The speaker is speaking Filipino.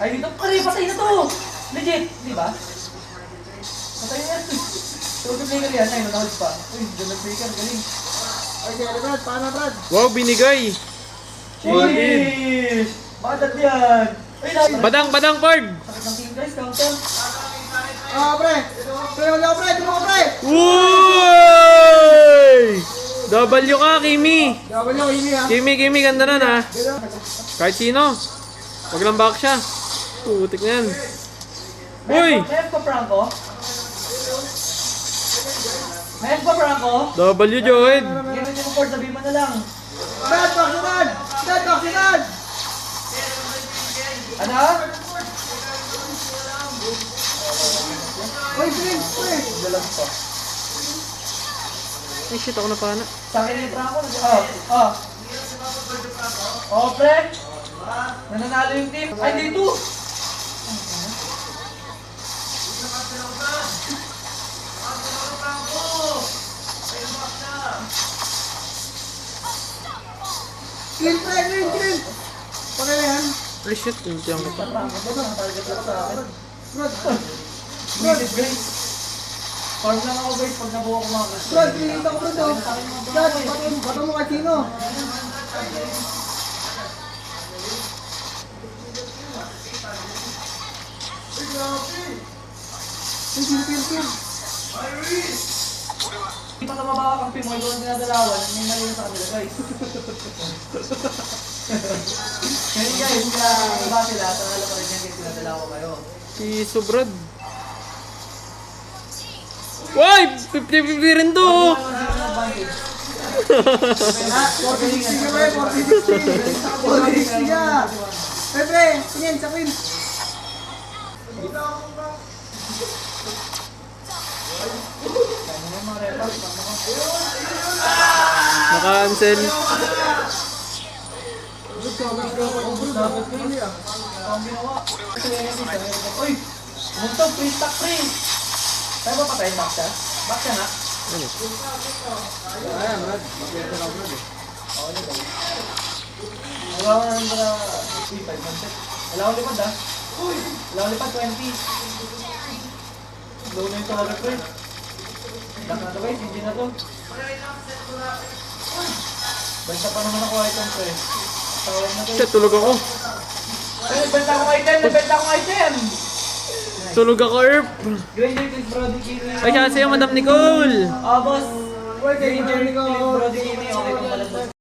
Ay, dito. Pare, patay na to. Legit, di ba? Patay na yan. Silver Flaker yan. Ay, nanood pa. Uy, Silver Flaker, galing. Ay, kaya Brad, paano Brad? Wow, binigay. Jeez! Badat yan. Ay, nakita. Badang, Ford. Sakit ng team guys, counter. Ah, pre! Pre, wala ko pre! Tulong ko pre! Uy! W ka, Kimi. Gawin nyo, Amy ha? Kimi, ganda nun ha. Kahit sino. Wag lang back siya. Putik na yan. Uy! May F pa Franco? May F pa Franco? W, Joed. Ganun yung Ford, sabihin mo na lang. Brad, vaksinan! Brad, vaksinan! Ano? Uy, Prince, pre! Dalag pa. Ay shit, ako na pana. Sa akin yung Franco. Oh, pre. Nananalo yung team. Ay, dito. Clean, pre! Clean! Pakaya yan. Ay shit, hindi ako pa. Franco ba? Nakatarget lang sa akin. Brad! Mrs. Grace. Farm lang ako guys pag nabuo ko mga guys. Brad, pinita ko Brad oh! Brad, bato mo kay Chino! Pin! Hindi pa tumaba ka kampi mo, ito ang dinadalawan. May mali na sa kanila guys. Kaya guys, kaya iba sila, tanalo pa rin yan guys, dinadalawa kayo. Si Sobrad. Uy! 50-50 rin to! Ah, 40-60 ka pre! 40-60! 40-60 ka! Pre, pre! Tingin, sa Queen! Naka-cancel. Ang ginawa. Uy! Muntok, free stack free! Kaya ba patayin back siya? Back siya nga? Ano? Ayan, Brad. Bakit ka Brad eh? Wala ko na rin para 3-5 man-set. Wala ko lipad ah. Wala ko lipad 20. Low na yung tawag ko eh. Lock na to guys, hindi na to. Basta pa naman ako item ko eh. Tawag na to. Shit, tulog ako. Ay, nagbenta akong item! Nagbenta akong item! Tulog ako, Erp. Granger Chris Brody Kini. Ay, siya sa'yo, Madam Nicole. Ah, boss. Uy, kay Granger Nico. Chris Brody Kini. Okay, kung pala boss.